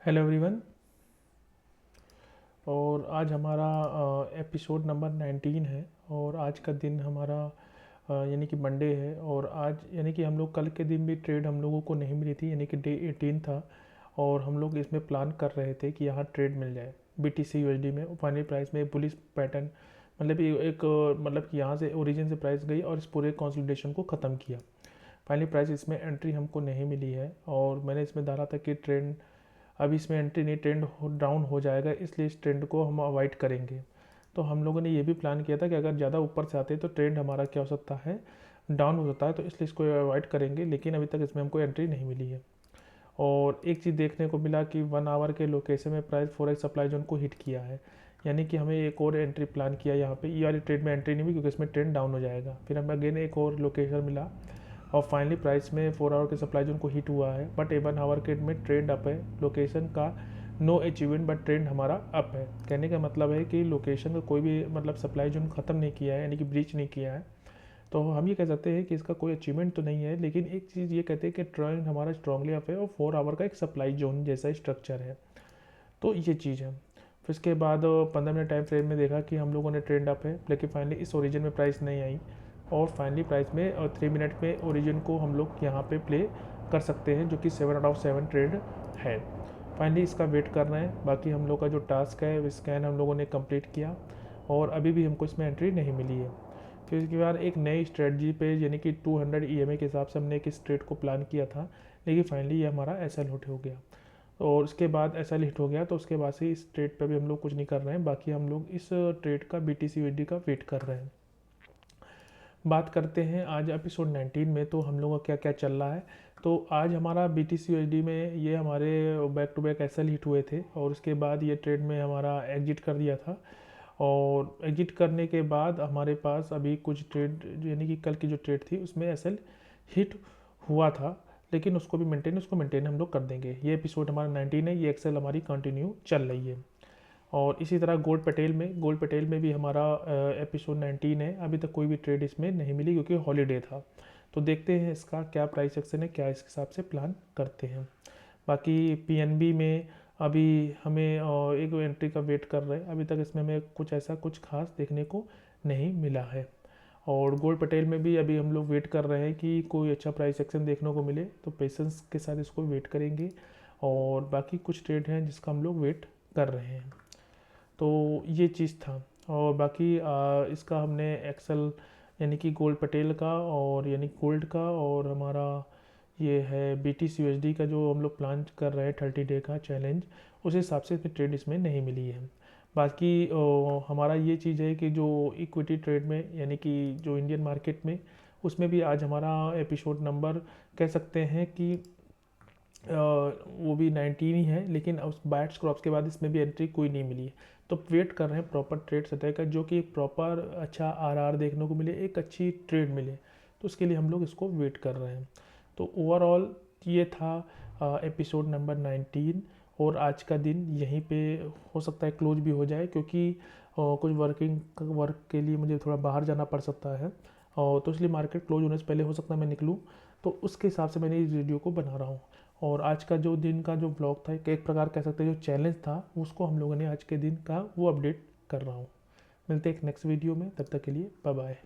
Hello everyone. और आज हमारा एपिसोड नंबर 19 है। और आज का दिन हमारा यानी कि मंडे है। और आज यानी कि हम लोग कल के दिन भी ट्रेड हम लोगों को नहीं मिली थी, यानी कि डे 18 था। और हम लोग इसमें प्लान कर रहे थे कि यहाँ ट्रेड मिल जाए BTC USD में फाइनल प्राइस में बुलिश पैटर्न, मतलब एक मतलब कि यहाँ से ओरिजिन से प्राइस गई और इस पूरे कंसोलिडेशन को ख़त्म किया। फाइनली प्राइस इसमें एंट्री हमको नहीं मिली है और मैंने इसमें डाला था कि ट्रेंड अभी इसमें एंट्री नहीं, ट्रेंड डाउन हो जाएगा, इसलिए इस ट्रेंड को हम अवॉइड करेंगे। तो हम लोगों ने ये भी प्लान किया था कि अगर ज़्यादा ऊपर से आते तो ट्रेंड हमारा क्या हो सकता है, डाउन हो सकता है, तो इसलिए इसको अवॉइड करेंगे। लेकिन अभी तक इसमें हमको एंट्री नहीं मिली है। और एक चीज़ देखने को मिला कि 1 आवर के लोकेशन में प्राइस फॉरेक्स सप्लाई जोन को हिट किया है, यानी कि हमें एक और एंट्री प्लान किया यहाँ पे। ये वाली ट्रेड में एंट्री नहीं हुई क्योंकि इसमें ट्रेंड डाउन हो जाएगा। फिर हमें अगेन एक और लोकेशन मिला और फाइनली प्राइस में 4 आवर के सप्लाई जोन को हिट हुआ है, बट 1 आवर के में ट्रेंड अप है। लोकेशन का नो अचीवमेंट बट ट्रेंड हमारा अप है। कहने का मतलब है कि लोकेशन का कोई भी मतलब सप्लाई जोन ख़त्म नहीं किया है, यानी कि ब्रीच नहीं किया है। तो हम ये कह सकते हैं कि इसका कोई अचीवमेंट तो नहीं है, लेकिन एक चीज़ ये कहते हैं कि ट्रेंड हमारा स्ट्रांगली अप है और 4 आवर का एक सप्लाई जोन जैसा स्ट्रक्चर है। तो ये चीज़ है। फिर इसके बाद 15 मिनट टाइम फ्रेम में देखा कि हम लोगों ने ट्रेंड अप है, लेकिन फाइनली इस ओरिजिन में प्राइस नहीं आई। और फाइनली प्राइस में 3 मिनट में ओरिजिन को हम लोग यहाँ पे प्ले कर सकते हैं, जो कि 7/7 ट्रेड है। फाइनली इसका वेट कर रहे हैं। बाकी हम लोग का जो टास्क है वो स्कैन हम लोगों ने कंप्लीट किया और अभी भी हमको इसमें एंट्री नहीं मिली है। फिर इसके बाद एक नई स्ट्रेटजी पे यानी कि 200 EMA के हिसाब से हमने एक ट्रेड को प्लान किया था, लेकिन फाइनली ये हमारा ऐसा हिट हो गया। और उसके बाद ऐसा हिट हो गया तो उसके बाद से इस ट्रेड पे भी हम लोग कुछ नहीं कर रहे हैं। बाकी हम लोग इस ट्रेड का BTC USD का वेट कर रहे हैं। बात करते हैं आज एपिसोड 19 में, तो हम लोगों का क्या क्या चल रहा है। तो आज हमारा BTC USD में ये हमारे back to back SL hit हुए थे और उसके बाद ये ट्रेड में हमारा एग्जिट कर दिया था। और एग्जिट करने के बाद हमारे पास अभी कुछ ट्रेड, यानी कि कल की जो ट्रेड थी उसमें एसएल हिट हुआ था, लेकिन उसको मेंटेन हम लोग कर देंगे। ये एपिसोड हमारा 19 है, ये एक्सेल हमारी कंटिन्यू चल रही है। और इसी तरह गोल्ड पटेल में भी हमारा एपिसोड 19 है। अभी तक कोई भी ट्रेड इसमें नहीं मिली क्योंकि हॉलीडे था। तो देखते हैं इसका क्या प्राइस एक्शन है, क्या इस हिसाब से प्लान करते हैं। बाकी PNB में अभी हमें एक एंट्री का वेट कर रहे हैं। अभी तक इसमें हमें कुछ खास देखने को नहीं मिला है। और गोल्ड पटेल में भी अभी हम लोग वेट कर रहे हैं कि कोई अच्छा प्राइस एक्शन देखने को मिले, तो पेशेंस के साथ इसको वेट करेंगे। और बाकी कुछ ट्रेड हैं जिसका हम लोग वेट कर रहे हैं। तो ये चीज़ था। और बाकी इसका हमने एक्सेल यानी कि गोल्ड पटेल का और यानी गोल्ड का और हमारा ये है BTC USD का जो हम लोग प्लान कर रहे हैं 30 डे का चैलेंज, उस हिसाब से इसमें ट्रेड इसमें नहीं मिली है। बाकी हमारा ये चीज़ है कि जो इक्विटी ट्रेड में यानी कि जो इंडियन मार्केट में, उसमें भी आज हमारा एपिसोड नंबर कह सकते हैं कि वो भी 19 ही है, लेकिन उस बैट्स क्रॉप्स के बाद इसमें भी एंट्री कोई नहीं मिली है। तो वेट कर रहे हैं प्रॉपर ट्रेड सतह का, जो कि एक प्रॉपर अच्छा RR देखने को मिले, एक अच्छी ट्रेड मिले। तो उसके लिए हम लोग इसको वेट कर रहे हैं। तो ओवरऑल ये था एपिसोड नंबर 19। और आज का दिन यहीं पे हो सकता है क्लोज भी हो जाए, क्योंकि कुछ वर्क के लिए मुझे थोड़ा बाहर जाना पड़ सकता है। और तो इसलिए मार्केट क्लोज होने से पहले हो सकता है मैं निकलूँ। तो उसके हिसाब से मैंने इस वीडियो को बना रहा हूँ। और आज का जो दिन का जो ब्लॉग था, एक प्रकार कह सकते हैं जो चैलेंज था, उसको हम लोगों ने आज के दिन का वो अपडेट कर रहा हूँ। मिलते हैं एक नेक्स्ट वीडियो में, तब तक के लिए बाय बाय।